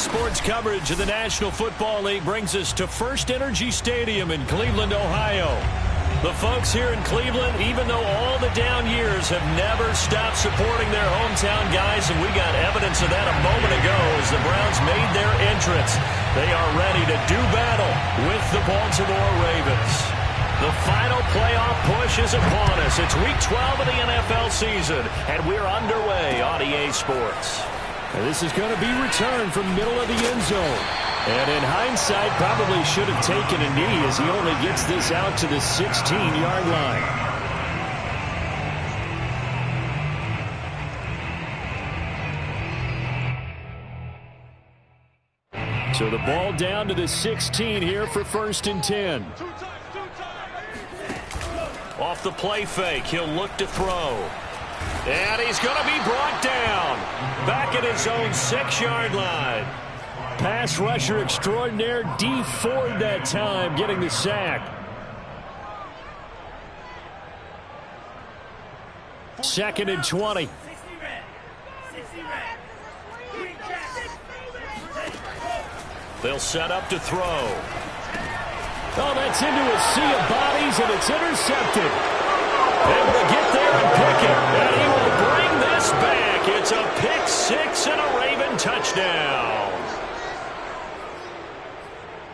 Sports coverage of the National Football League brings us to First Energy Stadium in Cleveland, Ohio. The folks here in Cleveland, even though all the down years, have never stopped supporting their hometown guys, and we got evidence of that a moment ago as the Browns made their entrance. They are ready to do battle with the Baltimore Ravens. The final playoff push is upon us. It's Week 12 of the NFL season, and we're underway on EA Sports. And this is going to be returned from middle of the end zone. And in hindsight, probably should have taken a knee as he only gets this out to the 16-yard line. So the ball down to the 16 here for 1st and 10. Off the play fake, he'll look to throw. And he's going to be brought down. Back at his own 6-yard line. Pass rusher extraordinaire, D Ford that time, getting the sack. 2nd and 20. They'll set up to throw. Oh, that's into a sea of bodies, and it's intercepted. Able to get there and pick it. And he will bring this back. It's a pick six and a Raven touchdown.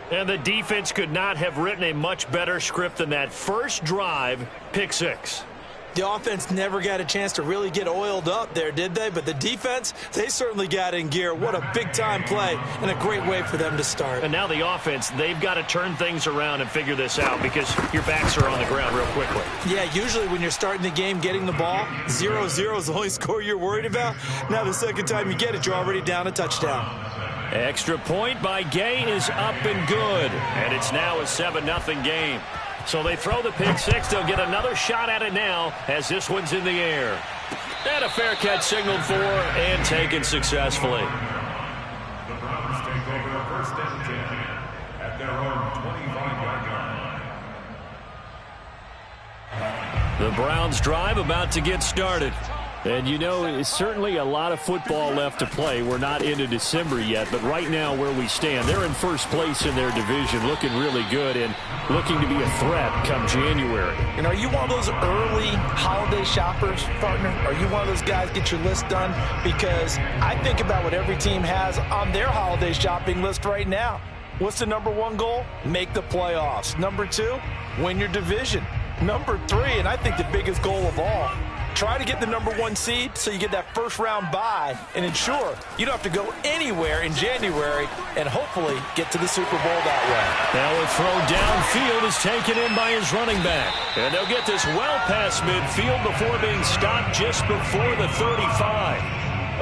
And the defense could not have written a much better script than that. First drive, pick six. The offense never got a chance to really get oiled up there, did they? But the defense, they certainly got in gear. What a big-time play and a great way for them to start. And now the offense, they've got to turn things around and figure this out because your backs are on the ground real quickly. Yeah, usually when you're starting the game, getting the ball, 0-0 is the only score you're worried about. Now the second time you get it, you're already down a touchdown. Extra point by Gay is up and good. And it's now a 7-0 game. So they throw the pick six. They'll get another shot at it now as this one's in the air. And a fair catch signaled for and taken successfully. The Browns take over 1st and 10 at their own 25-yard line. The Browns drive about to get started. And, you know, it's certainly a lot of football left to play. We're not into December yet, but right now where we stand, they're in first place in their division, looking really good and looking to be a threat come January. And are you one of those early holiday shoppers, partner? Are you one of those guys get your list done? Because I think about what every team has on their holiday shopping list right now. What's the number one goal? Make the playoffs. Number 2, win your division. Number 3, and I think the biggest goal of all, try to get the number 1 seed so you get that first-round bye and ensure you don't have to go anywhere in January and hopefully get to the Super Bowl that way. Now a throw downfield is taken in by his running back. And they'll get this well past midfield before being stopped just before the 35.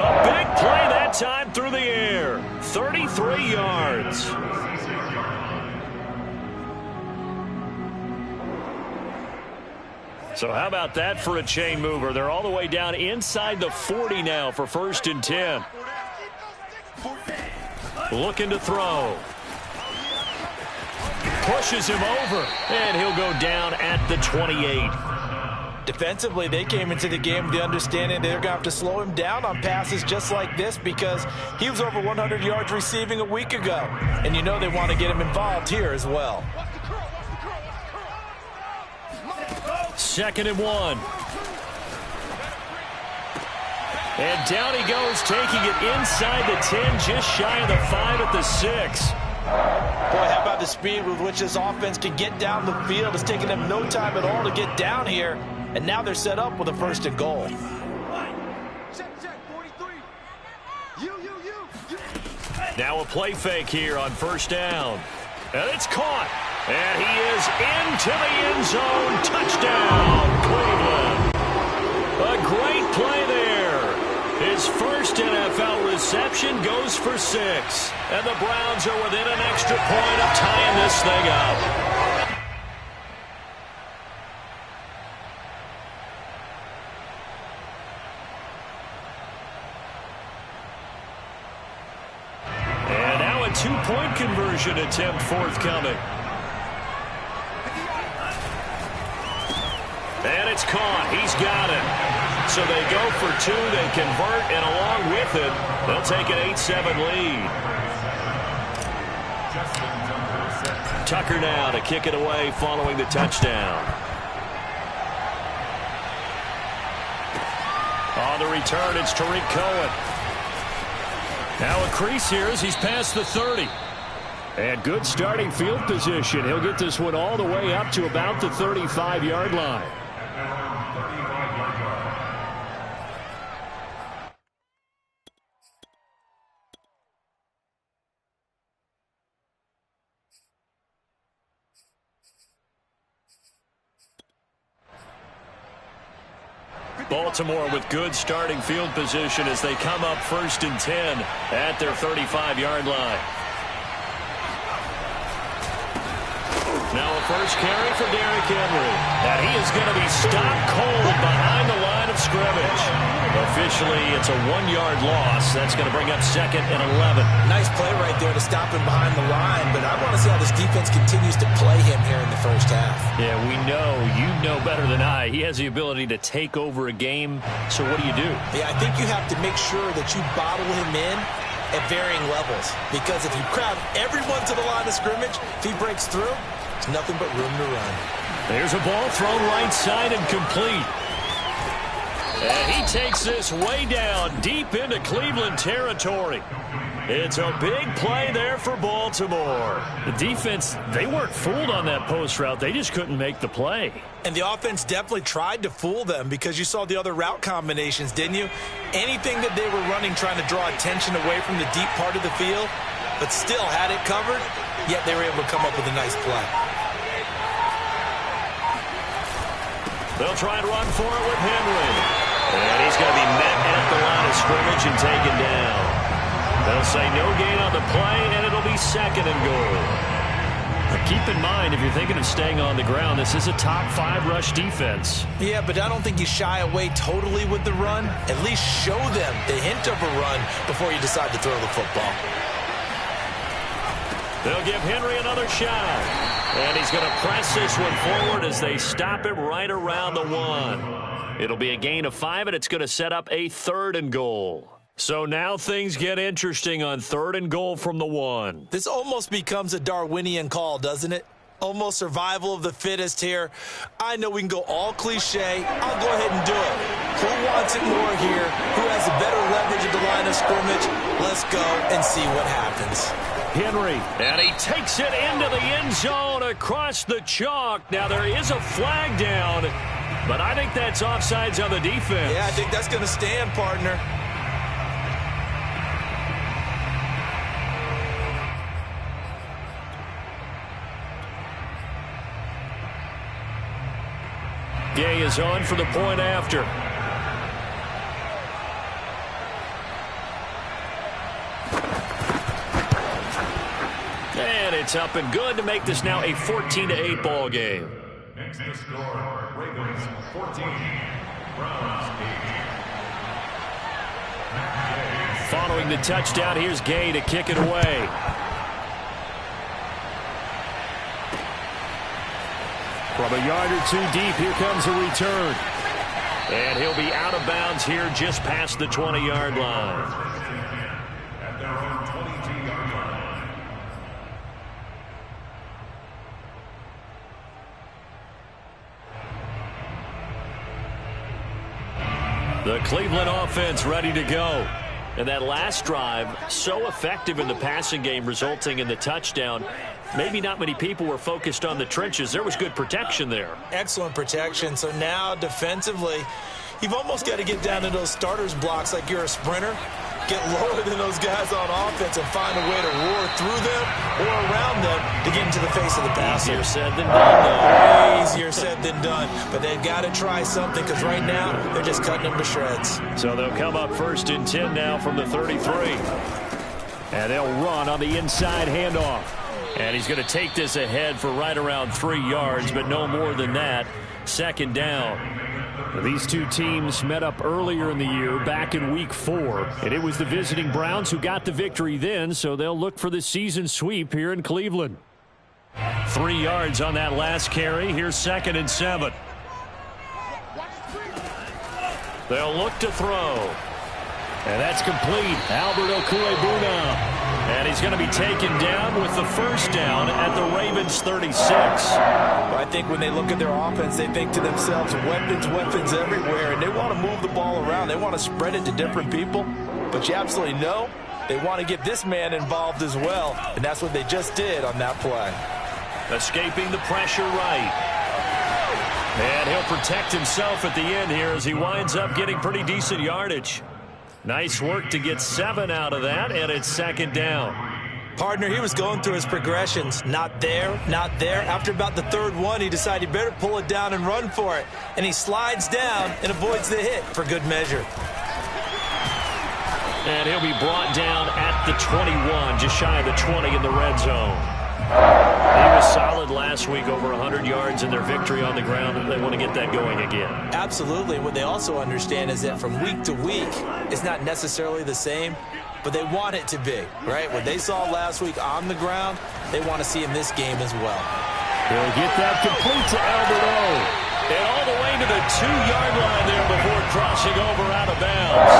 A big play that time through the air. 33 yards. So how about that for a chain mover? They're all the way down inside the 40 now for 1st and 10. Looking to throw. Pushes him over, and he'll go down at the 28. Defensively, they came into the game with the understanding they're going to have to slow him down on passes just like this because he was over 100 yards receiving a week ago. And you know they want to get him involved here as well. 2nd and 1. And down he goes, taking it inside the 10, just shy of the 5 at the 6. Boy, how about the speed with which this offense can get down the field? It's taking them no time at all to get down here. And now they're set up with a 1st and goal. Now a play fake here on 1st down. And it's caught. And he is into the end zone. Touchdown, Cleveland. A great play there. His first NFL reception goes for 6. And the Browns are within an extra point of tying this thing up. And now a 2-point conversion attempt forthcoming. And it's caught. He's got it. So they go for two, they convert, and along with it, they'll take an 8-7 lead. Tucker now to kick it away following the touchdown. On the return, it's Tariq Cohen. Now a crease here as he's past the 30. And good starting field position. He'll get this one all the way up to about the 35-yard line. Baltimore with good starting field position as they come up 1st and 10 at their 35-yard line. Now a first carry for Derrick Henry. And he is going to be stopped cold behind the line of scrimmage. Officially, it's a 1-yard loss. That's going to bring up 2nd and 11. Nice play right there to stop him behind the line, but I want to see how this defense continues to play him here in the first half. Yeah, we know. You know better than I. He has the ability to take over a game. So what do? Yeah, I think you have to make sure that you bottle him in at varying levels, because if you crowd everyone to the line of scrimmage, if he breaks through, it's nothing but room to run. There's a ball thrown right side and complete. And he takes this way down deep into Cleveland territory. It's a big play there for Baltimore. The defense, they weren't fooled on that post route. They just couldn't make the play. And the offense definitely tried to fool them, because you saw the other route combinations, didn't you? Anything that they were running trying to draw attention away from the deep part of the field, but still had it covered, yet they were able to come up with a nice play. They'll try and run for it with Henry. And he's going to be met at the line of scrimmage and taken down. They'll say no gain on the play, and it'll be 2nd and goal. Now keep in mind, if you're thinking of staying on the ground, this is a top 5 rush defense. Yeah, but I don't think you shy away totally with the run. At least show them the hint of a run before you decide to throw the football. They'll give Henry another shot. And he's going to press this one forward as they stop him right around the 1. It'll be a gain of 5, and it's going to set up a 3rd and goal. So now things get interesting on 3rd and goal from the 1. This almost becomes a Darwinian call, doesn't it? Almost survival of the fittest here. I know we can go all cliche. I'll go ahead and do it. Who wants it more here? Who has a better leverage at the line of scrimmage? Let's go and see what happens. Henry, and he takes it into the end zone across the chalk. Now there is a flag down, but I think that's offsides on the defense. Yeah, I think that's going to stand, partner. Gay is on for the point after. And it's up and good to make this now a 14-8 ball game. Next to score, Ravens 14, Browns 8. Following the touchdown, here's Gay to kick it away. From a yard or two deep, here comes a return. And he'll be out of bounds here just past the 20-yard line. At their own 22-yard line. The Cleveland offense ready to go. And that last drive, so effective in the passing game, resulting in the touchdown. Maybe not many people were focused on the trenches. There was good protection there. Excellent protection. So now defensively, you've almost got to get down to those starters blocks like you're a sprinter. Get lower than those guys on offense and find a way to roar through them or around them to get into the face of the passer. Easier said than done, though. Easier said than done. But they've got to try something, because right now they're just cutting them to shreds. So they'll come up 1st and 10 now from the 33. And they'll run on the inside handoff. And he's going to take this ahead for right around 3 yards, but no more than that. 2nd down. These two teams met up earlier in the year, back in Week 4. And it was the visiting Browns who got the victory then, so they'll look for the season sweep here in Cleveland. 3 yards on that last carry. Here's 2nd and 7. They'll look to throw. And that's complete. Albert Okwuegbunam. And he's going to be taken down with the first down at the Ravens' 36. Well, I think when they look at their offense, they think to themselves, weapons, weapons everywhere. And they want to move the ball around. They want to spread it to different people. But you absolutely know they want to get this man involved as well. And that's what they just did on that play. Escaping the pressure right. And he'll protect himself at the end here as he winds up getting pretty decent yardage. Nice work to get 7 out of that, and it's second down. Partner, he was going through his progressions. Not there, not there. After about the third one, he decided he better pull it down and run for it. And he slides down and avoids the hit for good measure. And he'll be brought down at the 21, just shy of the 20 in the red zone. He was solid last week, over 100 yards in their victory on the ground, and they want to get that going again. Absolutely. What they also understand is that from week to week, it's not necessarily the same, but they want it to be, right? What they saw last week on the ground, they want to see in this game as well. He'll get that complete to Albert O. And all the way to the 2-yard line there before crossing over out of bounds.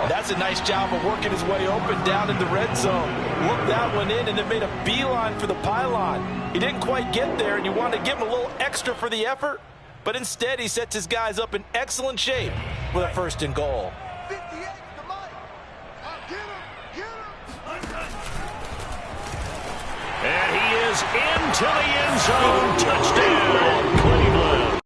That's a nice job of working his way open down in the red zone. Looked that one in and then made a beeline for the pylon. He didn't quite get there, and you wanted to give him a little extra for the effort, but instead he sets his guys up in excellent shape with a 1st and goal. And he is into the end zone. Touchdown, Cleveland.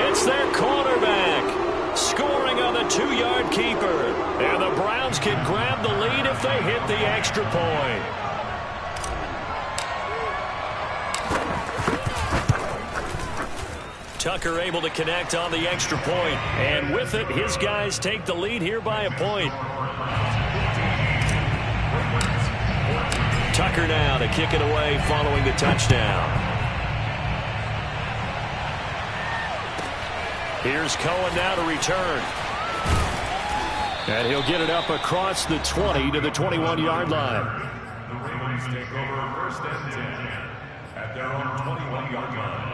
It's their quarterback scoring on the 2-yard keeper. And the Browns can grab the lead if they hit the extra point. Tucker able to connect on the extra point. And with it, his guys take the lead here by a point. Tucker now to kick it away following the touchdown. Here's Cohen now to return. And he'll get it up across the 20 to the 21-yard line. The Ravens take over 1st and 10 at their own 21-yard line.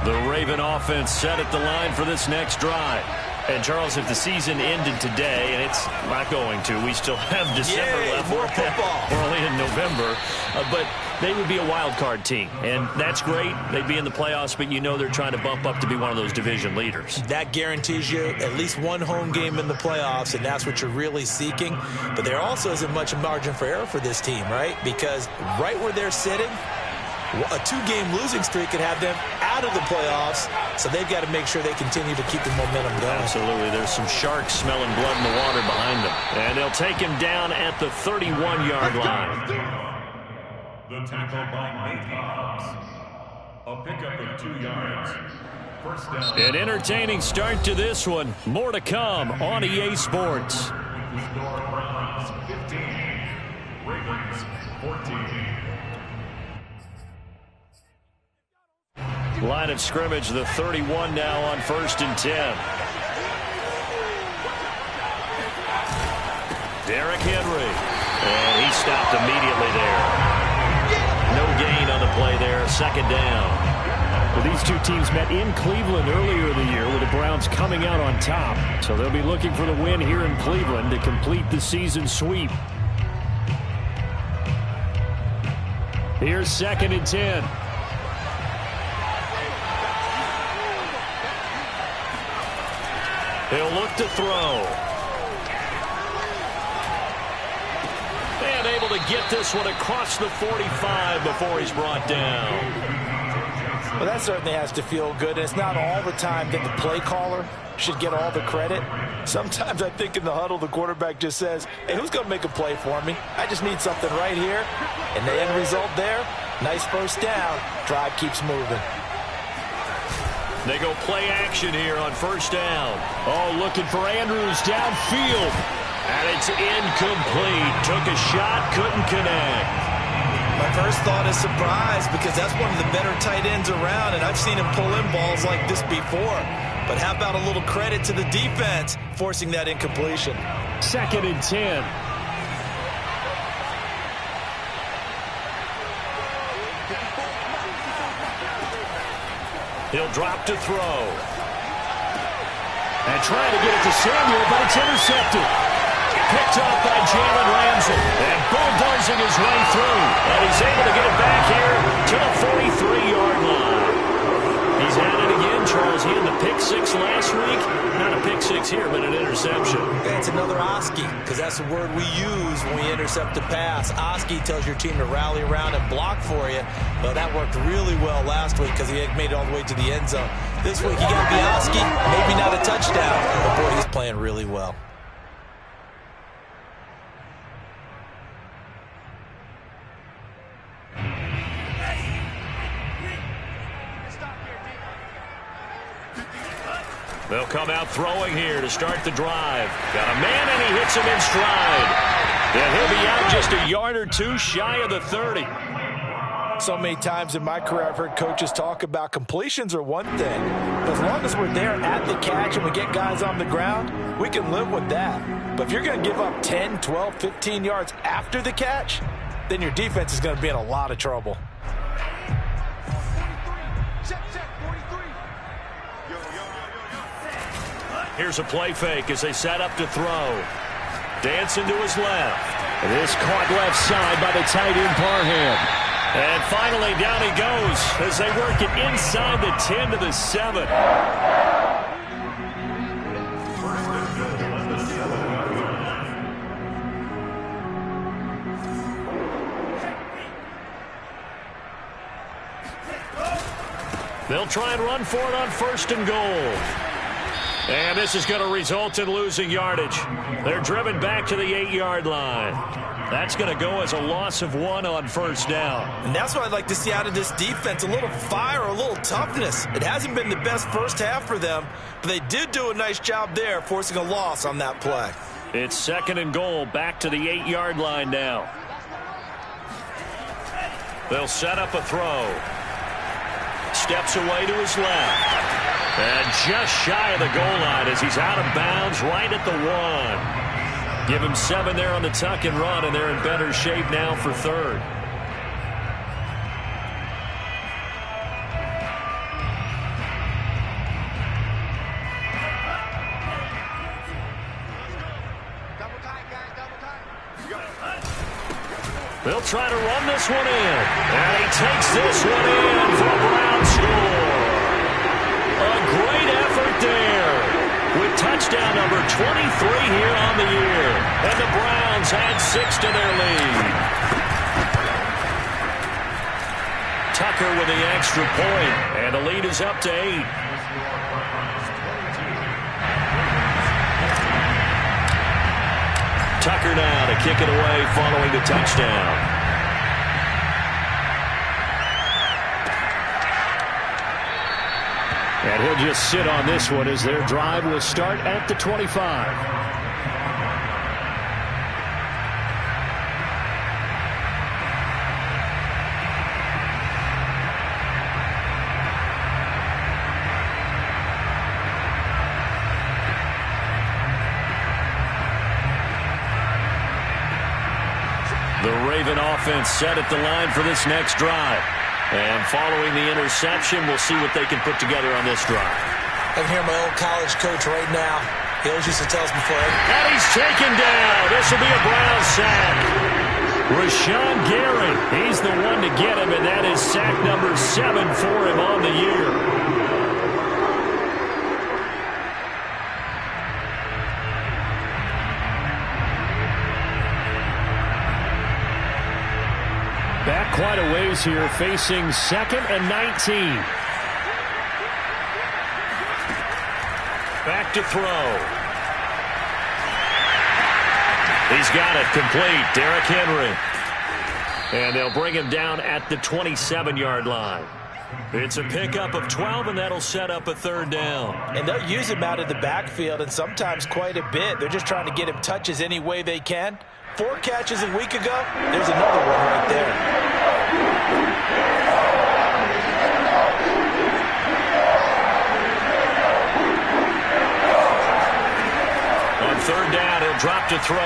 The Raven offense set at the line for this next drive. And, Charles, if the season ended today, and it's not going to, we still have December left. More football. We're only in November. But they would be a wild card team. And that's great. They'd be in the playoffs, but you know they're trying to bump up to be one of those division leaders. That guarantees you at least one home game in the playoffs, and that's what you're really seeking. But there also isn't much margin for error for this team, right? Because right where they're sitting, a 2-game losing streak could have them out of the playoffs, so they've got to make sure they continue to keep the momentum going. Absolutely. There's some sharks smelling blood in the water behind them. And they'll take him down at the 31-yard line. The tackle by Nate Hobbs. A pickup of 2 yards. 1st down. An entertaining start to this one. More to come on EA Sports. The score, Browns 15, Ravens 14. Line of scrimmage, the 31 now on 1st and 10. Derrick Henry. And he stopped immediately there. No gain on the play there. 2nd down. Well, these two teams met in Cleveland earlier in the year with the Browns coming out on top. So they'll be looking for the win here in Cleveland to complete the season sweep. Here's 2nd and 10. He'll look to throw. And able to get this one across the 45 before he's brought down. Well, that certainly has to feel good. And it's not all the time that the play caller should get all the credit. Sometimes I think in the huddle, the quarterback just says, hey, who's going to make a play for me? I just need something right here. And the end result there, nice 1st down. Drive keeps moving. They go play action here on 1st down. Oh, looking for Andrews downfield. And it's incomplete. Took a shot, couldn't connect. My first thought is surprise because that's one of the better tight ends around, and I've seen him pull in balls like this before. But how about a little credit to the defense forcing that incompletion? 2nd and 10. He'll drop to throw. And trying to get it to Samuel, but it's intercepted. Picked off by Jalen Ramsey. And bulldozing his way through. And he's able to get it back here to the 43-yard line. He's at it again, Charles. He had the pick six last week. Not a pick six here, but an interception. It's another Oski, because that's the word we use when we intercept a pass. Oski tells your team to rally around and block for you. Well, that worked really well last week because he had made it all the way to the end zone. This week, he got the Oski, maybe not a touchdown, but boy, he's playing really well. They'll come out throwing here to start the drive. Got a man, and he hits him in stride. And he'll be out just a yard or two shy of the 30. So many times in my career, I've heard coaches talk about completions are one thing. But as long as we're there at the catch and we get guys on the ground, we can live with that. But if you're going to give up 10, 12, 15 yards after the catch, then your defense is going to be in a lot of trouble. Here's a play fake as they set up to throw. Dancing to his left. And this caught left side by the tight end Parham. And finally down he goes as they work it inside the 10 to the 7. They'll try and run for it on 1st and goal. And this is going to result in losing yardage. They're driven back to the 8-yard line. That's going to go as a loss of 1 on 1st down. And that's what I'd like to see out of this defense, a little fire, a little toughness. It hasn't been the best first half for them, but they did do a nice job there, forcing a loss on that play. It's 2nd and goal, back to the 8-yard line now. They'll set up a throw. Steps away to his left. And just shy of the goal line as he's out of bounds right at the 1. Give him 7 there on the tuck and run, and they're in better shape now for 3rd. They'll try to run this one in. And he takes this one in for a Brown score. A great effort there with touchdown number 23 here on the year. And the Browns add 6 to their lead. Tucker with the extra point, and the lead is up to 8. Tucker now to kick it away following the touchdown. And he'll just sit on this one as their drive will start at the 25. The Raven offense set at the line for this next drive. And following the interception, we'll see what they can put together on this drive. I can hear my old college coach right now. He always used to tell us before. And he's taken down. This will be a Brown sack. Rashawn Gary, he's the one to get him, and that is sack number 7 for him on the year. Back quite a ways here, facing 2nd and 19. Back to throw. He's got it complete. Derrick Henry. And they'll bring him down at the 27-yard line. It's a pickup of 12, and that'll set up a 3rd down. And they'll use him out of the backfield, and sometimes quite a bit. They're just trying to get him touches any way they can. 4 catches a week ago. There's another one right there. On 3rd down, he'll drop to throw.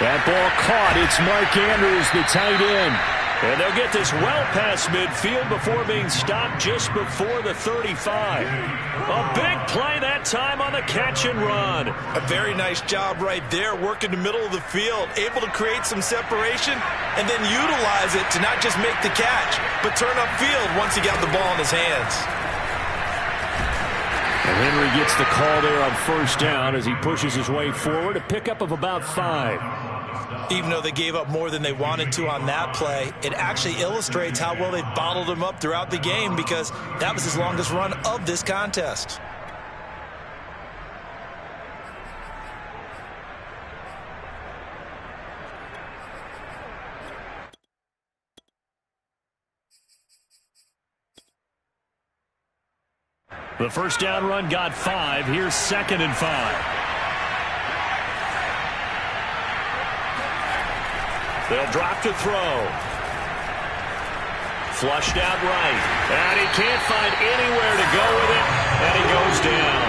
That ball caught. It's Mark Andrews, the tight end. And they'll get this well past midfield before being stopped just before the 35. A big play that time on the catch and run. A very nice job right there, working the middle of the field, able to create some separation and then utilize it to not just make the catch, but turn upfield once he got the ball in his hands. And Henry gets the call there on first down as he pushes his way forward, a pickup of about 5. Even though they gave up more than they wanted to on that play, it actually illustrates how well they bottled him up throughout the game because that was his longest run of this contest. The first down run got 5. Here's 2nd and 5. They'll drop to throw. Flushed out right. And he can't find anywhere to go with it. And he goes down.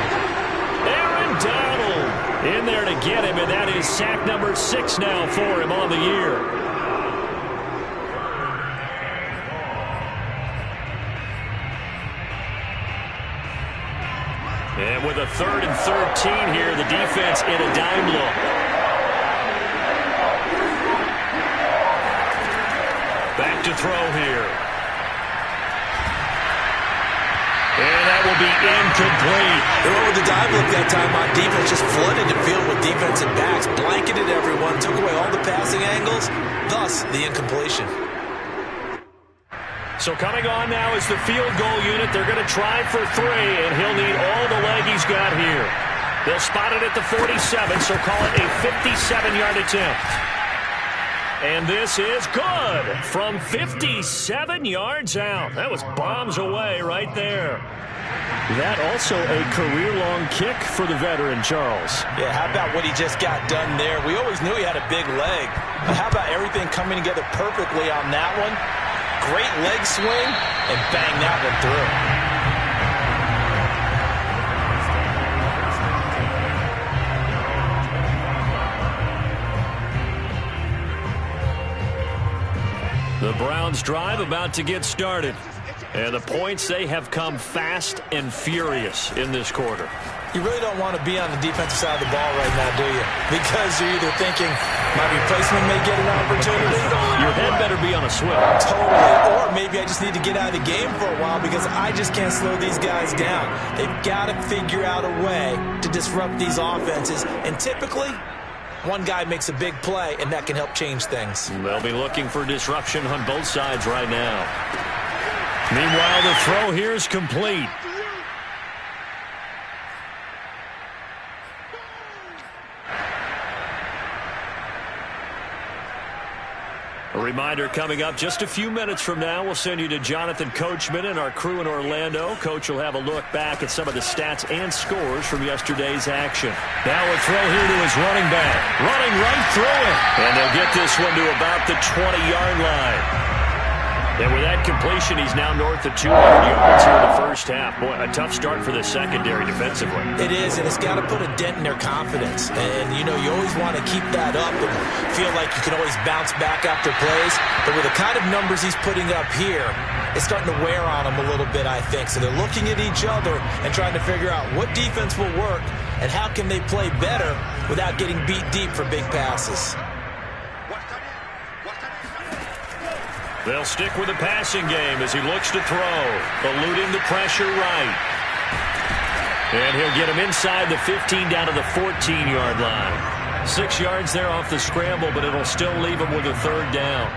Aaron Donald in there to get him. And that is sack number 6 now for him on the year. And with a 3rd and 13 here, the defense in a dime look. Back to throw here. And that will be incomplete. They went with the dive look that time on defense, just flooded the field with defensive backs, blanketed everyone, took away all the passing angles, thus the incompletion. So coming on now is the field goal unit. They're going to try for 3, and he'll need all the leg he's got here. They'll spot it at the 47, so call it a 57-yard attempt. And this is good from 57 yards out. That was bombs away right there. That also a career-long kick for the veteran, Charles. Yeah, how about what he just got done there? We always knew he had a big leg. But how about everything coming together perfectly on that one? Great leg swing, and bang that one through. The Browns drive about to get started. And the points, they have come fast and furious in this quarter. You really don't want to be on the defensive side of the ball right now, do you? Because you're either thinking, my replacement may get an opportunity. Your head better be on a swivel. Totally. Or maybe I just need to get out of the game for a while because I just can't slow these guys down. They've got to figure out a way to disrupt these offenses. And typically, one guy makes a big play, and that can help change things. They'll be looking for disruption on both sides right now. Meanwhile, the throw here is complete. A reminder coming up just a few minutes from now, we'll send you to Jonathan Coachman and our crew in Orlando. Coach will have a look back at some of the stats and scores from yesterday's action. Now a throw here to his running back. Running right through it. And they'll get this one to about the 20-yard line. And with that completion, he's now north of 200 yards here in the first half. Boy, a tough start for the secondary defensively. It is, and it's got to put a dent in their confidence. And, you know, you always want to keep that up and feel like you can always bounce back after plays. But with the kind of numbers he's putting up here, it's starting to wear on them a little bit, I think. So they're looking at each other and trying to figure out what defense will work and how can they play better without getting beat deep for big passes. They'll stick with the passing game as he looks to throw, eluding the pressure right. And he'll get him inside the 15 down to the 14-yard line. 6 yards there off the scramble, but it'll still leave him with a 3rd down.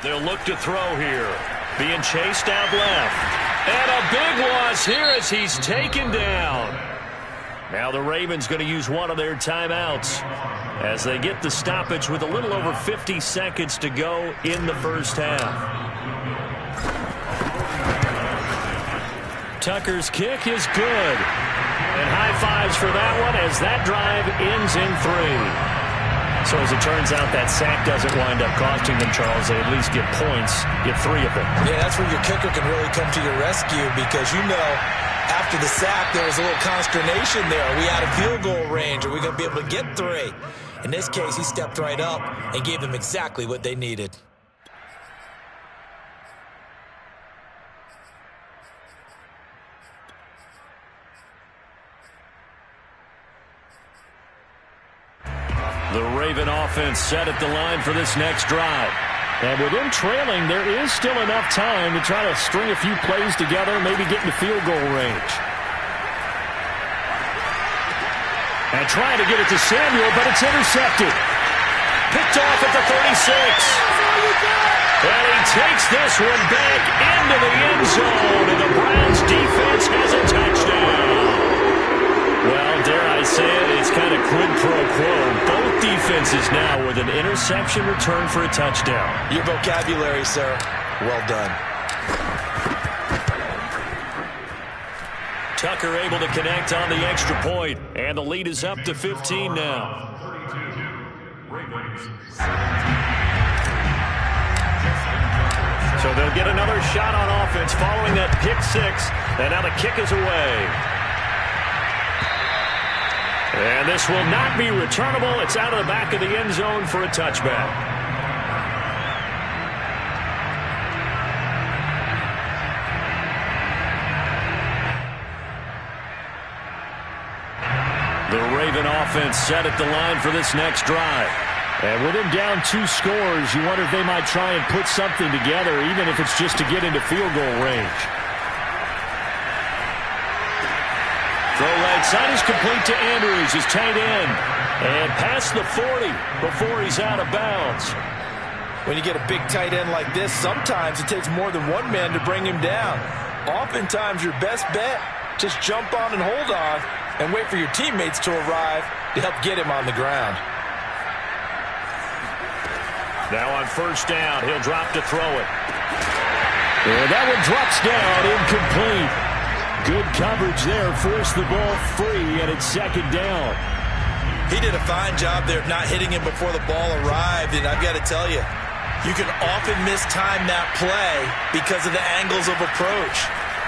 They'll look to throw here. Being chased out left. And a big loss here as he's taken down. Now the Ravens going to use one of their timeouts as they get the stoppage with a little over 50 seconds to go in the first half. Tucker's kick is good. And high fives for that one as that drive ends in 3. So as it turns out, that sack doesn't wind up costing them, Charles. They at least get points, get 3 of them. Yeah, that's where your kicker can really come to your rescue because, you know, after the sack, there was a little consternation there. Are we out of field goal range? Are we going to be able to get 3? In this case, he stepped right up and gave them exactly what they needed. The Raven offense set at the line for this next drive. And with them trailing, there is still enough time to try to string a few plays together, maybe get into field goal range. And trying to get it to Samuel, but it's intercepted. Picked off at the 36. And he takes this one back into the end zone, and the Browns defense has a touchdown. Well, dare I say it, it's kind of quid pro quo. Both defenses now with an interception return for a touchdown. Your vocabulary, sir. Well done. Tucker able to connect on the extra point, and the lead is up to 15 now. So they'll get another shot on offense following that pick 6, and now the kick is away. And this will not be returnable. It's out of the back of the end zone for a touchback. The Raven offense set at the line for this next drive. And with him down 2 scores, you wonder if they might try and put something together, even if it's just to get into field goal range. Throw right side is complete to Andrews, his tight end. And past the 40 before he's out of bounds. When you get a big tight end like this, sometimes it takes more than one man to bring him down. Oftentimes, your best bet, just jump on and hold on and wait for your teammates to arrive to help get him on the ground. Now on first down, he'll drop to throw it. And that one drops down, incomplete. Good coverage there, forced the ball free, and it's second down. He did a fine job there of not hitting him before the ball arrived, and I've got to tell you, you can often mistime that play because of the angles of approach.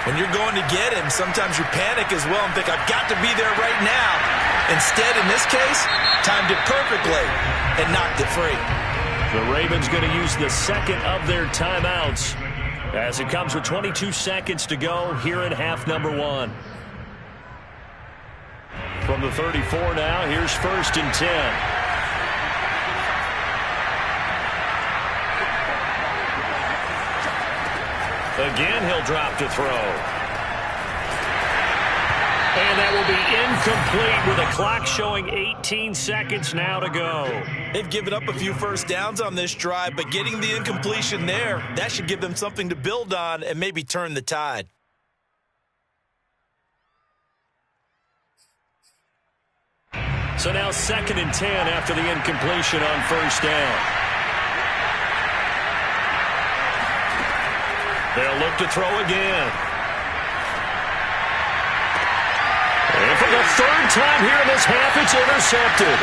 When you're going to get him, sometimes you panic as well and think, I've got to be there right now. Instead, in this case, timed it perfectly and knocked it free. The Ravens going to use the second of their timeouts as it comes with 22 seconds to go here in half number 1. From the 34 now, here's first and 10. Again, he'll drop to throw. And that will be incomplete with a clock showing 18 seconds now to go. They've given up a few first downs on this drive, but getting the incompletion there, that should give them something to build on and maybe turn the tide. So now second and 10 after the incompletion on first down. They'll look to throw again. And for the third time here in this half, it's intercepted.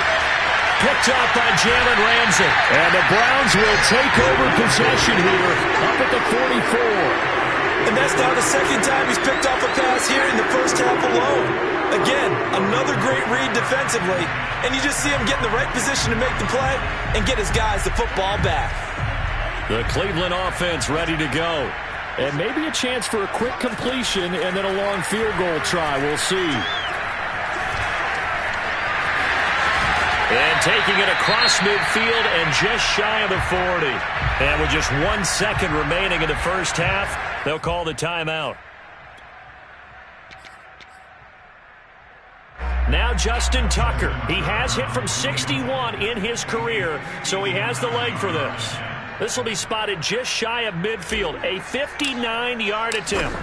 Picked up by Jalen Ramsey. And the Browns will take over possession here up at the 44. And that's now the second time he's picked off a pass here in the first half alone. Again, another great read defensively. And you just see him get in the right position to make the play and get his guys the football back. The Cleveland offense ready to go. And maybe a chance for a quick completion and then a long field goal try. We'll see. And taking it across midfield and just shy of the 40. And with just 1 second remaining in the first half, they'll call the timeout. Now Justin Tucker. He has hit from 61 in his career, so he has the leg for this. This will be spotted just shy of midfield. A 59-yard attempt.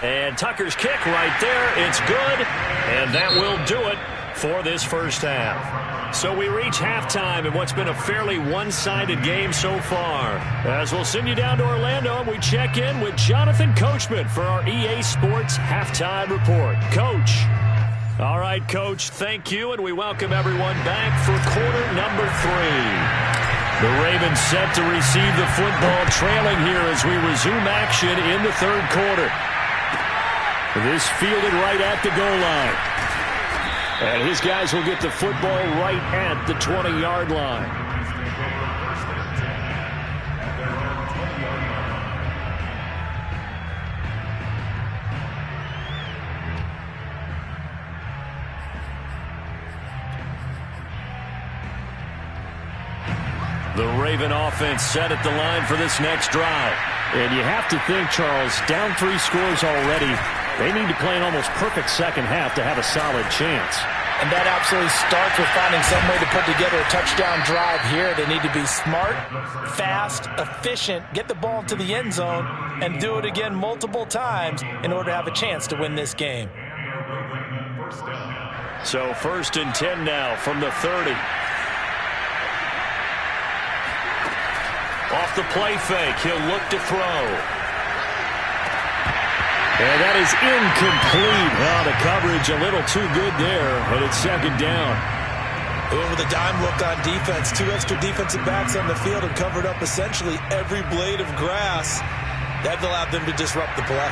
And Tucker's kick right there. It's good. And that will do it for this first half. So we reach halftime in what's been a fairly one-sided game so far. As we'll send you down to Orlando, and we check in with Jonathan Coachman for our EA Sports Halftime Report. Coach. All right, Coach, thank you, and we welcome everyone back for quarter number 3. The Ravens set to receive the football, trailing here as we resume action in the third quarter. This fielded right at the goal line. And his guys will get the football right at the 20-yard line. The Raven offense set at the line for this next drive. And you have to think, Charles, down 3 scores already. They need to play an almost perfect second half to have a solid chance. And that absolutely starts with finding some way to put together a touchdown drive here. They need to be smart, fast, efficient, get the ball to the end zone, and do it again multiple times in order to have a chance to win this game. So 1st and 10 now from the 30. Off the play fake, he'll look to throw. And that is incomplete. Well, the coverage a little too good there, and it's 2nd down. With a dime look on defense, 2 extra defensive backs on the field and covered up essentially every blade of grass. That allowed them to disrupt the play.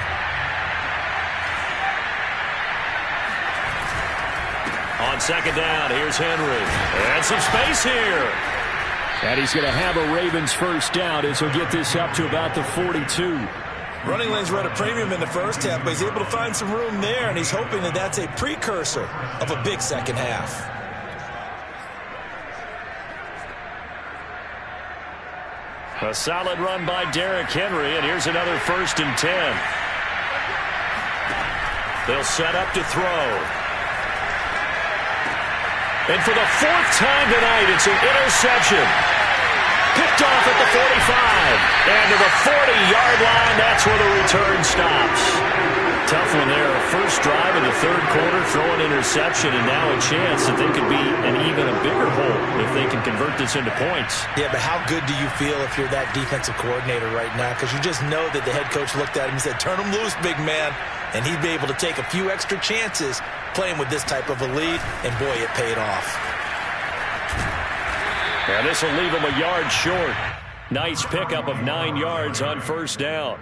On 2nd down, here's Henry. And some space here. And he's going to have a Ravens first down as he'll get this up to about the 42. Running lanes were at a premium in the first half, but he's able to find some room there, and he's hoping that that's a precursor of a big second half. A solid run by Derrick Henry, and here's another 1st and 10. They'll set up to throw. And for the 4th time tonight, it's an interception. Picked off at the 45. And to the 40-yard line, that's where the return stops. Tough one there. First drive of the 3rd quarter, throw an interception, and now a chance that they could be an even a bigger hole if they can convert this into points. Yeah, but how good do you feel if you're that defensive coordinator right now? Because you just know that the head coach looked at him and said, turn him loose, big man. And he'd be able to take a few extra chances playing with this type of a lead, and boy, it paid off. And this will leave him a yard short. Nice pickup of 9 yards on 1st down.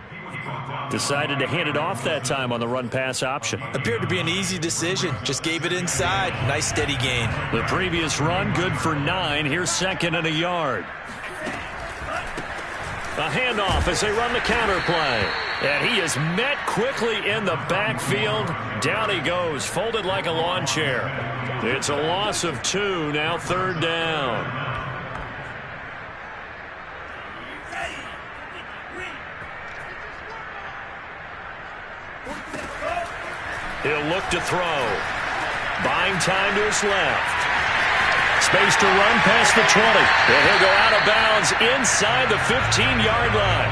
Decided to hand it off that time on the run-pass option. Appeared to be an easy decision. Just gave it inside. Nice steady gain. The previous run good for 9. Here's 2nd and a yard. A handoff as they run the counter play. And he is met quickly in the backfield. Down he goes, folded like a lawn chair. It's a loss of 2, now 3rd down. He'll look to throw. Buying time to his left. Space to run past the 20. And he'll go out of bounds inside the 15-yard line.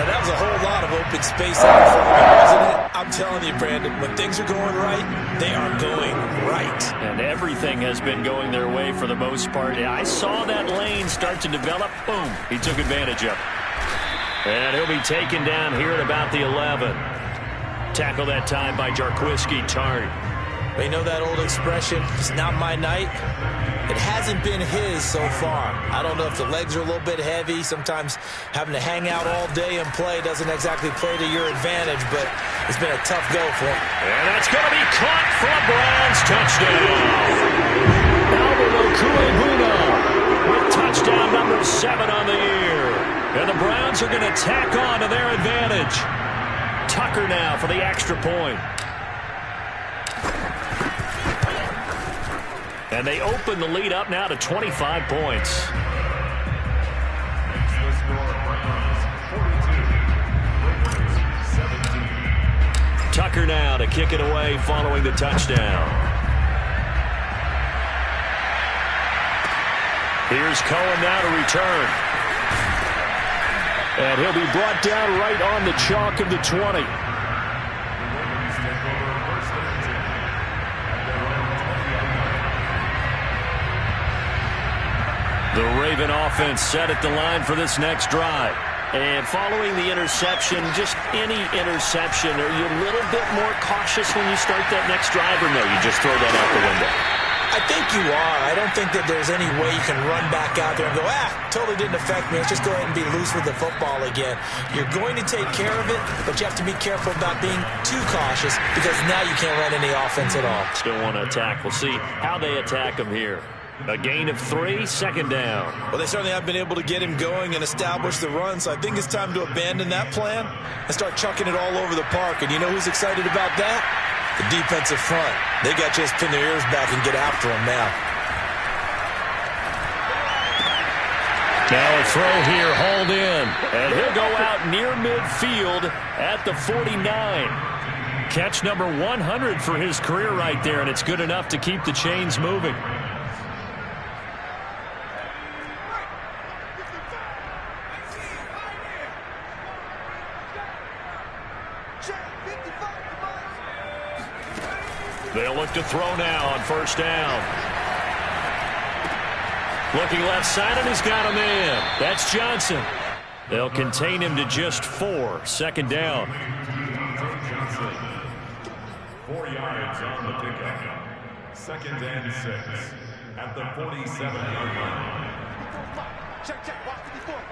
Now, that was a whole lot of open space out in front of him, wasn't it? I'm telling you, Brandon, when things are going right, they are going right. And everything has been going their way for the most part. I saw that lane start to develop. Boom. He took advantage of it. And he'll be taken down here at about the 11. Tackle that time by Jarquiski Tardy. Well, you know that old expression, it's not my night? It hasn't been his so far. I don't know if the legs are a little bit heavy. Sometimes having to hang out all day and play doesn't exactly play to your advantage, but it's been a tough go for him. And that's going to be caught for a Browns touchdown. Alvaro Cuebuna with touchdown number 7 on the year. And the Browns are going to tack on to their advantage. Tucker now for the extra point. And they open the lead up now to 25 points. Tucker now to kick it away following the touchdown. Here's Cohen now to return. And he'll be brought down right on the chalk of the 20. The Raven offense set at the line for this next drive. And following the interception, just any interception, are you a little bit more cautious when you start that next drive, or no, you just throw that out the window? I think you are. I don't think that there's any way you can run back out there and go, totally didn't affect me. Let's just go ahead and be loose with the football again. You're going to take care of it, but you have to be careful about being too cautious because now you can't run any offense at all. Still want to attack. We'll see how they attack him here. A gain of 3, second down. Well, they certainly have been able to get him going and establish the run, so I think it's time to abandon that plan and start chucking it all over the park. And you know who's excited about that? The defensive front. They got a chance to pin their ears back and get after him now. Now a throw here, hauled in. And he'll go out near midfield at the 49. Catch number 100 for his career right there, and it's good enough to keep the chains moving. They'll look to throw now on first down. Looking left side, and he's got a man. That's Johnson. They'll contain him to just 4. Second down. Johnson. 4 yards on the pickup. Second and 6 at the 47-yard line. Check. Watch the before.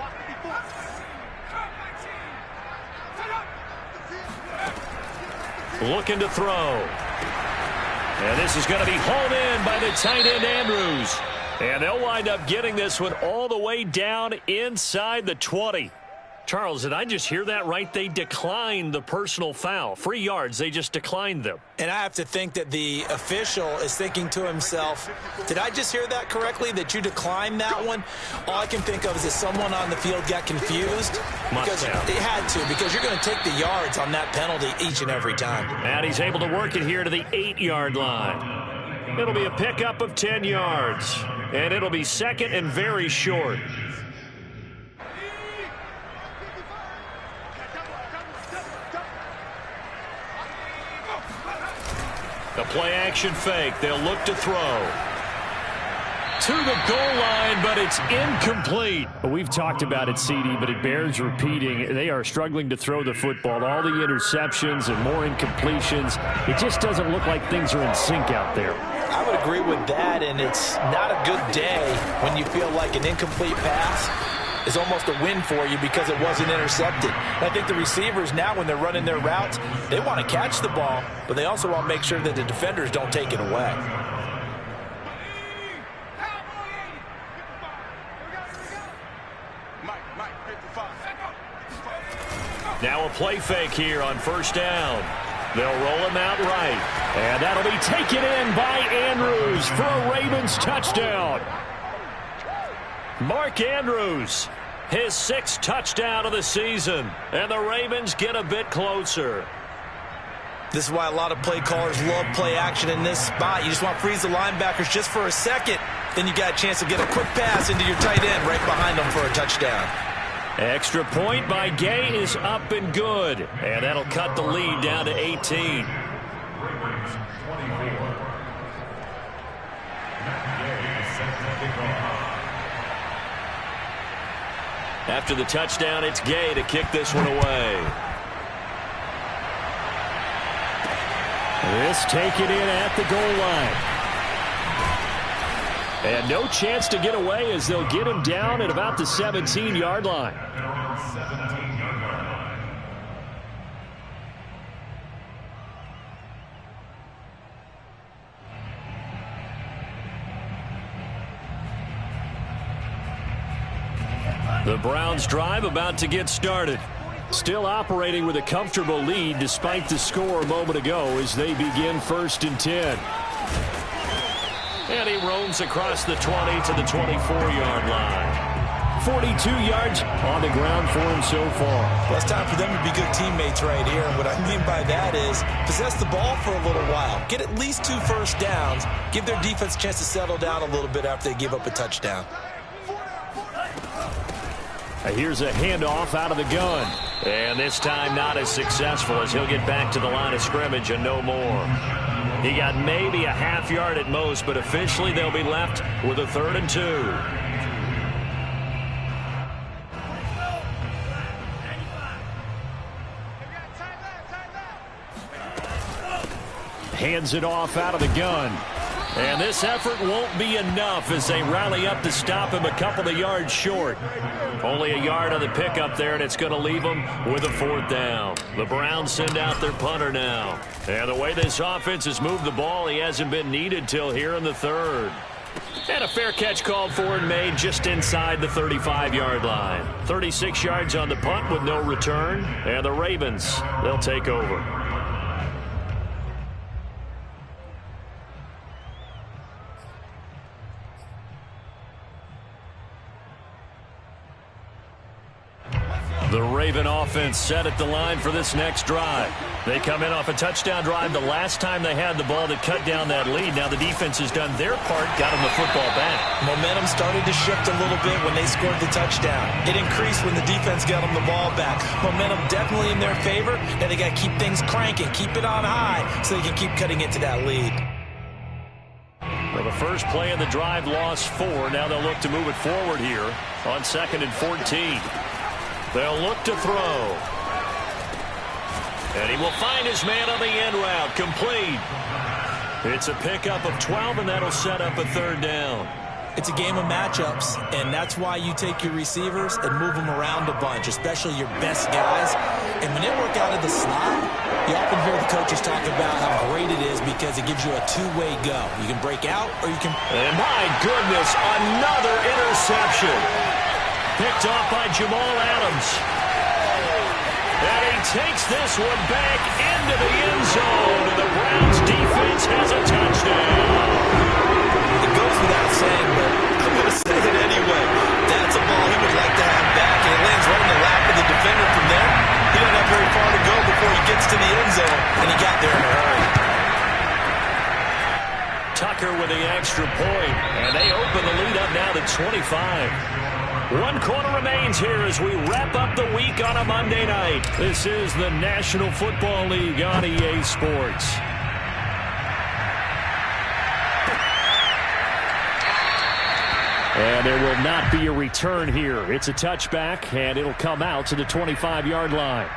Looking to throw. And this is going to be hauled in by the tight end, Andrews. And they'll wind up getting this one all the way down inside the 20. Charles, did I just hear that right? They declined the personal foul. 3 yards, they just declined them. And I have to think that the official is thinking to himself, did I just hear that correctly, that you declined that one? All I can think of is that someone on the field got confused. Because they had to, because you're going to take the yards on that penalty each and every time. And he's able to work it here to the 8-yard line. It'll be a pickup of 10 yards. And it'll be second and very short. The play-action fake. They'll look to throw. To the goal line, but it's incomplete. We've talked about it, CD, but it bears repeating. They are struggling to throw the football. All the interceptions and more incompletions. It just doesn't look like things are in sync out there. I would agree with that, and it's not a good day when you feel like an incomplete pass is almost a win for you because it wasn't intercepted. And I think the receivers now, when they're running their routes, they want to catch the ball, but they also want to make sure that the defenders don't take it away. Now a play fake here on first down. They'll roll him out right. And that'll be taken in by Andrews for a Ravens touchdown. Mark Andrews, his 6th touchdown of the season. And the Ravens get a bit closer. This is why a lot of play callers love play action in this spot. You just want to freeze the linebackers just for a second. Then you got a chance to get a quick pass into your tight end right behind them for a touchdown. Extra point by Gay is up and good. And that'll cut the lead down to 18. Ravens 24. Matt Gay is set to kick off. After the touchdown, it's Gay to kick this one away. This taken in at the goal line. And no chance to get away as they'll get him down at about the 17-yard line. 17-yard line. The Browns drive about to get started. Still operating with a comfortable lead despite the score a moment ago as they begin 1st and 10. And he roams across the 20 to the 24-yard line. 42 yards on the ground for him so far. Well, it's time for them to be good teammates right here. And what I mean by that is possess the ball for a little while. Get at least 2 first downs. Give their defense a chance to settle down a little bit after they give up a touchdown. Here's a handoff out of the gun. And this time not as successful as he'll get back to the line of scrimmage and no more. He got maybe a half yard at most, but officially they'll be left with a 3rd and 2. hands it off out of the gun. And this effort won't be enough as they rally up to stop him a couple of yards short. Only a yard on the pickup there, and it's going to leave them with a 4th down. The Browns send out their punter now. And the way this offense has moved the ball, he hasn't been needed till here in the 3rd. And a fair catch called for and made just inside the 35-yard line. 36 yards on the punt with no return. And the Ravens, they'll take over. The Raven offense set at the line for this next drive. They come in off a touchdown drive the last time they had the ball to cut down that lead. Now the defense has done their part, got them the football back. Momentum started to shift a little bit when they scored the touchdown. It increased when the defense got them the ball back. Momentum definitely in their favor, and they got to keep things cranking, keep it on high so they can keep cutting into that lead. Well, the first play of the drive lost 4. Now they'll look to move it forward here on 2nd and 14. They'll look to throw. And he will find his man on the end route. Complete. It's a pickup of 12, and that'll set up a 3rd down. It's a game of matchups, and that's why you take your receivers and move them around a bunch, especially your best guys. And when they work out of the slot, you often hear the coaches talk about how great it is because it gives you a two-way go. You can break out or you can... And my goodness, another interception. Picked off by Jamal Adams. And he takes this one back into the end zone. And the Browns defense has a touchdown. It goes without saying, but I'm going to say it anyway. That's a ball he would like to have back, and it lands right in the lap of the defender from there. He doesn't have very far to go before he gets to the end zone, and he got there in a hurry. Tucker with the extra point, and they open the lead up now to 25. 1 quarter remains here as we wrap up the week on a Monday night. This is the National Football League on EA Sports. And there will not be a return here. It's a touchback, and it'll come out to the 25-yard line.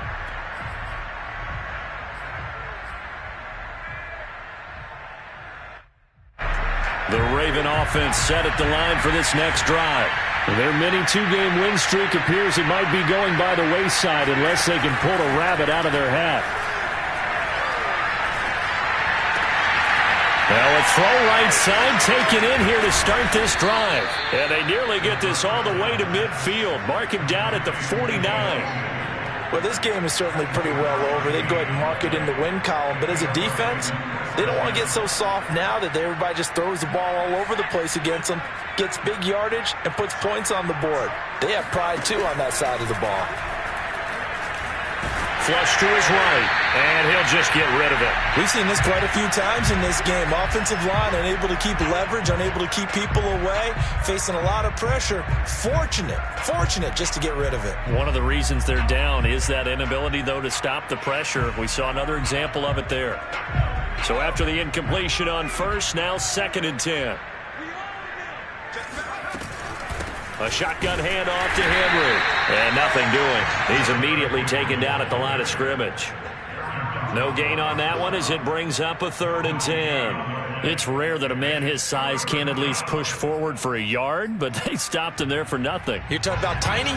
The Raven offense set at the line for this next drive. Their mini 2-game win streak appears it might be going by the wayside unless they can pull a rabbit out of their hat. Now a throw right side taken in here to start this drive. And they nearly get this all the way to midfield. Mark him down at the 49. Well, this game is certainly pretty well over. They'd go ahead and mark it in the win column. But as a defense, they don't want to get so soft now that everybody just throws the ball all over the place against them, gets big yardage, and puts points on the board. They have pride, too, on that side of the ball. Flush to his right, and he'll just get rid of it. We've seen this quite a few times in this game. Offensive line unable to keep leverage, unable to keep people away, facing a lot of pressure. Fortunate just to get rid of it. One of the reasons they're down is that inability, though, to stop the pressure. We saw another example of it there. So after the incompletion on first, now 2nd and 10. A shotgun handoff to Henry. And nothing doing. He's immediately taken down at the line of scrimmage. No gain on that one as it brings up a 3rd and 10. It's rare that a man his size can at least push forward for a yard, but they stopped him there for nothing. You're talking about tiny?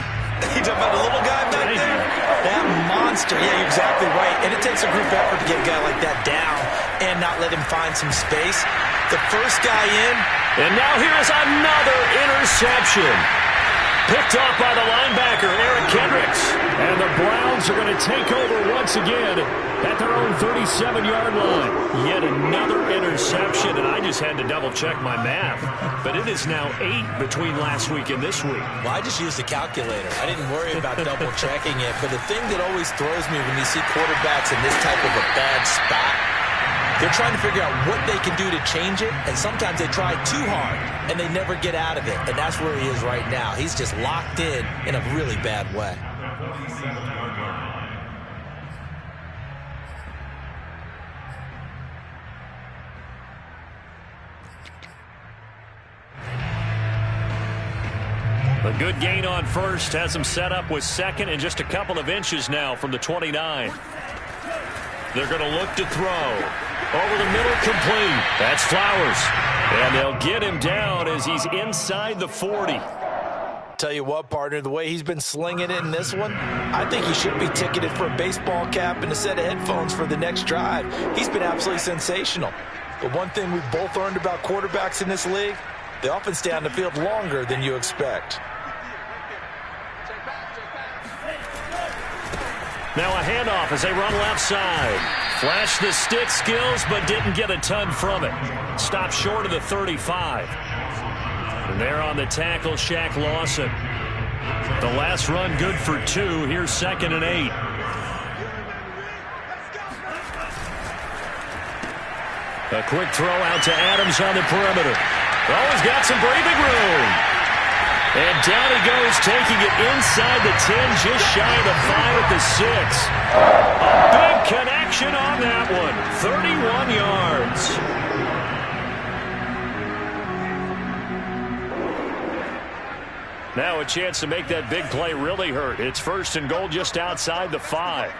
You're talking about the little guy back there? That monster. Yeah, you're exactly right. And it takes a group effort to get a guy like that down and not let him find some space. The first guy in. And now here's another interception. Picked off by the linebacker, Eric Kendricks. And the Browns are going to take over once again at their own 37-yard line. Yet another interception, and I just had to double-check my math. But it is now 8 between last week and this week. Well, I just used a calculator. I didn't worry about double-checking it. But the thing that always throws me when you see quarterbacks in this type of a bad spot, they're trying to figure out what they can do to change it, and sometimes they try too hard, and they never get out of it, and that's where he is right now. He's just locked in a really bad way. A good gain on first has him set up with 2nd and just a couple of inches now from the 29. They're going to look to throw. Over the middle, complete. That's Flowers. And they'll get him down as he's inside the 40. Tell you what, partner, the way he's been slinging it in this one, I think he should be ticketed for a baseball cap and a set of headphones for the next drive. He's been absolutely sensational. But one thing we've both learned about quarterbacks in this league, they often stay on the field longer than you expect. Now a handoff as they run left side. Flashed the stick skills, but didn't get a ton from it. Stopped short of the 35. And there on the tackle, Shaq Lawson. The last run good for 2. Here's 2nd and 8. A quick throw out to Adams on the perimeter. Oh, he's got some breathing room. And down he goes, taking it inside the 10, just shy of the 5 at the 6. A big connection on that one. 31 yards. Now a chance to make that big play really hurt. It's 1st and goal just outside the 5.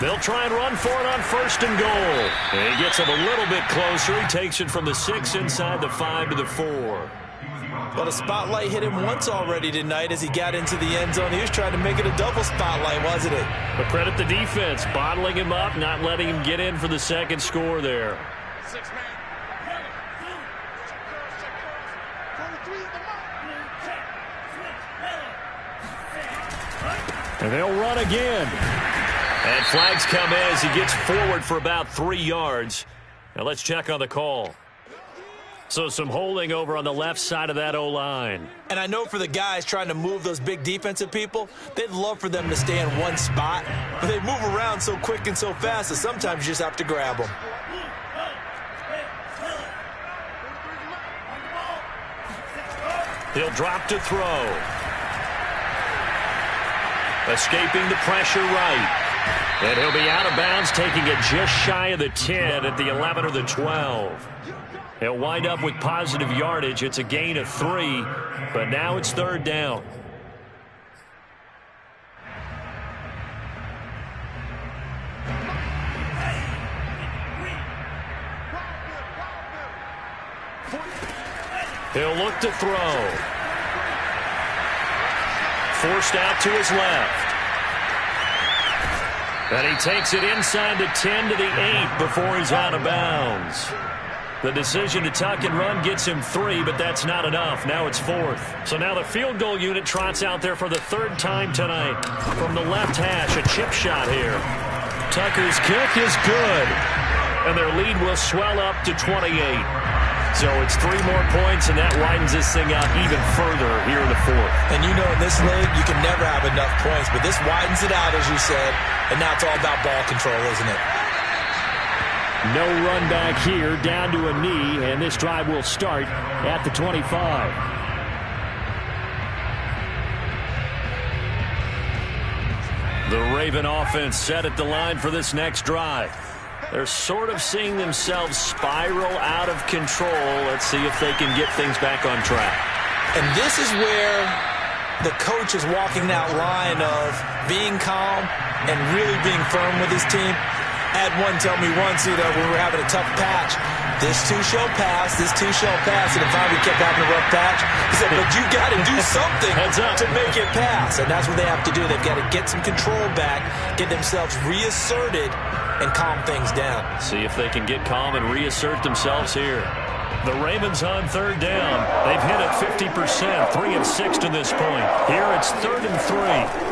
They'll try and run for it on 1st and goal. And he gets it a little bit closer. He takes it from the 6 inside the 5 to the 4. But a spotlight hit him once already tonight as he got into the end zone. He was trying to make it a double spotlight, wasn't it? But credit the defense, bottling him up, not letting him get in for the second score there. And they'll run again. And flags come in as he gets forward for about 3 yards. Now let's check on the call. So some holding over on the left side of that O-line. And I know for the guys trying to move those big defensive people, they'd love for them to stay in one spot. But they move around so quick and so fast that sometimes you just have to grab them. He'll drop to throw. Escaping the pressure right. And he'll be out of bounds, taking it just shy of the 10 at the 11 or the 12. He'll wind up with positive yardage. It's a gain of 3, but now it's 3rd down. He'll look to throw. Forced out to his left. And he takes it inside the 10 to the 8 before he's out of bounds. The decision to tuck and run gets him 3, but that's not enough. Now it's 4th. So now the field goal unit trots out there for the 3rd time tonight. From the left hash, a chip shot here. Tucker's kick is good. And their lead will swell up to 28. So it's 3 more points, and that widens this thing out even further here in the 4th. And you know in this league, you can never have enough points, but this widens it out, as you said, and now it's all about ball control, isn't it? No run back here, down to a knee, and this drive will start at the 25. The Raven offense set at the line for this next drive. They're sort of seeing themselves spiral out of control. Let's see if they can get things back on track. And this is where the coach is walking that line of being calm and really being firm with his team. I had one tell me once, when we were having a tough patch, this too shall pass, this too shall pass, and finally we kept having a rough patch. He said, but you got to do something to make it pass, and that's what they have to do. They've got to get some control back, get themselves reasserted, and calm things down. See if they can get calm and reassert themselves here. The Ravens on 3rd down. They've hit it 50%, 3 of 6 to this point. Here it's 3rd and 3.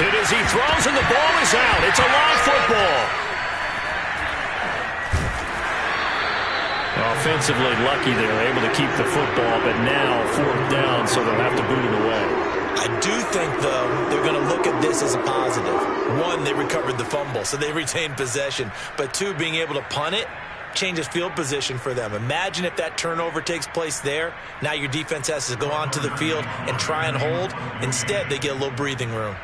It is, he throws and the ball is out. It's a live football. Offensively lucky they were able to keep the football, but now 4th down, so they'll have to boot it away. I do think, though, they're going to look at this as a positive. 1, they recovered the fumble, so they retained possession. But 2, being able to punt it changes field position for them. Imagine if that turnover takes place there. Now your defense has to go onto the field and try and hold. Instead, they get a little breathing room.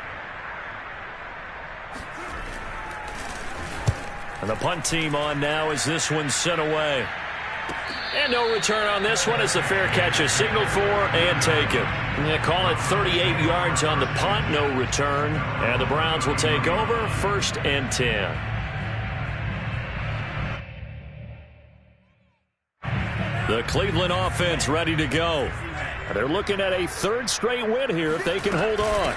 And the punt team on now as this one's sent away. And no return on this one as the fair catch is signaled for and taken. Yeah, call it 38 yards on the punt, no return. And the Browns will take over, 1st and 10. The Cleveland offense ready to go. They're looking at a 3rd straight win here if they can hold on.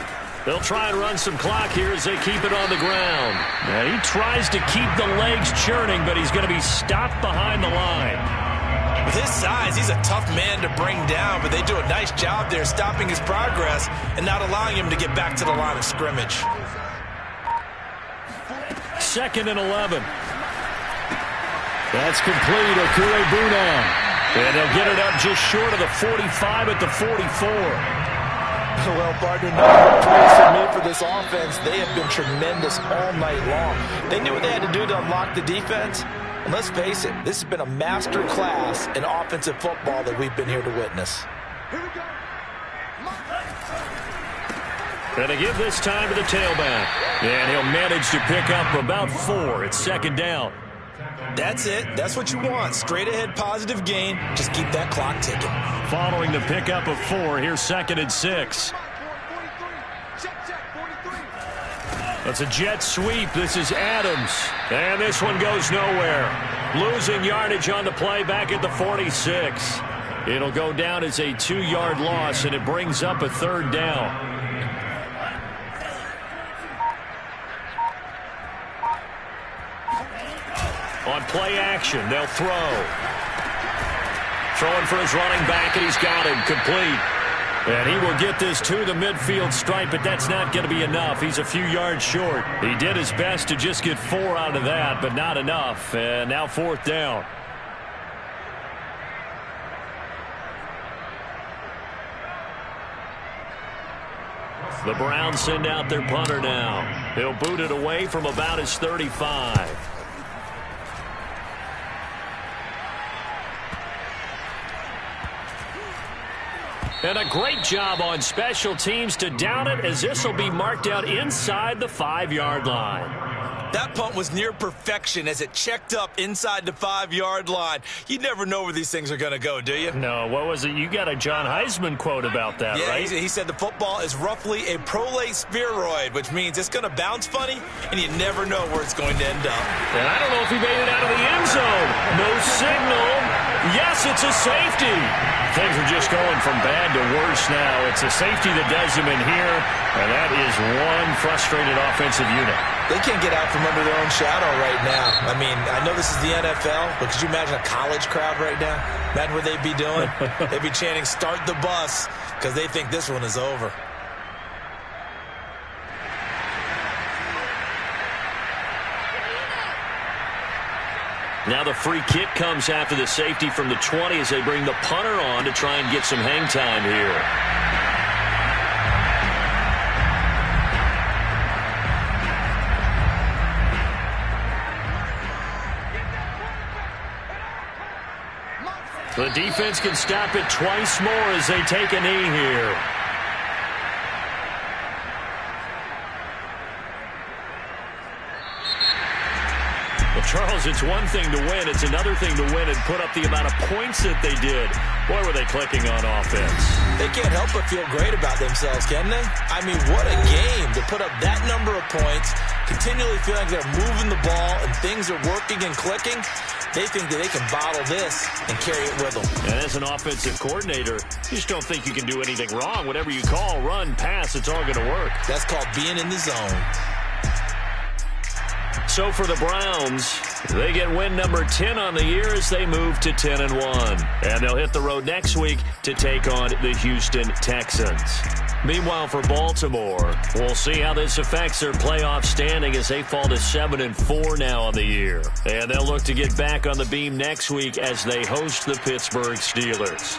They'll try and run some clock here as they keep it on the ground. And he tries to keep the legs churning, but he's going to be stopped behind the line. With his size, he's a tough man to bring down, but they do a nice job there stopping his progress and not allowing him to get back to the line of scrimmage. 2nd and 11. That's complete. Okurebuna. And they'll get it up just short of the 45 at the 44. Well, partner, no praise from me for this offense. They have been tremendous all night long. They knew what they had to do to unlock the defense. And let's face it, this has been a master class in offensive football that we've been here to witness. Here we go. Going to give this time to the tailback. And he'll manage to pick up about 4. It's 2nd down. That's it. That's what you want. Straight ahead positive gain. Just keep that clock ticking. Following the pickup of 4, here's 2nd and 6. That's a jet sweep. This is Adams. And this one goes nowhere. Losing yardage on the play back at the 46. It'll go down as a 2-yard loss, and it brings up a 3rd down. On play action, they'll throw. Throwing for his running back, and he's got him complete. And he will get this to the midfield stripe, but that's not going to be enough. He's a few yards short. He did his best to just get 4 out of that, but not enough. And now 4th down. The Browns send out their punter now. He'll boot it away from about his 35. And a great job on special teams to down it, as this will be marked out inside the 5-yard line. That punt was near perfection as it checked up inside the 5-yard line. You never know where these things are going to go, do you? No, what was it? You got a John Heisman quote about that, yeah, right? He said the football is roughly a prolate spheroid, which means it's going to bounce funny, and you never know where it's going to end up. And I don't know if he made it out of the end zone. No signal. Yes, it's a safety. Things are just going from bad to worse now. It's a safety that does him in here, and that is one frustrated offensive unit. They can't get out from under their own shadow right now. I mean, I know this is the NFL, but could you imagine a college crowd right now? Imagine what they'd be doing. They'd be chanting, "Start the bus," because they think this one is over. Now the free kick comes after the safety from the 20 as they bring the punter on to try and get some hang time here. The defense can stop it twice more as they take a knee here. Well, Charles, it's one thing to win. It's another thing to win and put up the amount of points that they did. Boy, were they clicking on offense. They can't help but feel great about themselves, can they? I mean, what a game to put up that number of points, continually feeling like they're moving the ball and things are working and clicking. They think that they can bottle this and carry it with them. And as an offensive coordinator, you just don't think you can do anything wrong. Whatever you call, run, pass, it's all going to work. That's called being in the zone. So for the Browns, they get win number 10 on the year as they move to 10-1. And they'll hit the road next week to take on the Houston Texans. Meanwhile, for Baltimore, we'll see how this affects their playoff standing as they fall to 7-4 now on the year. And they'll look to get back on the beam next week as they host the Pittsburgh Steelers.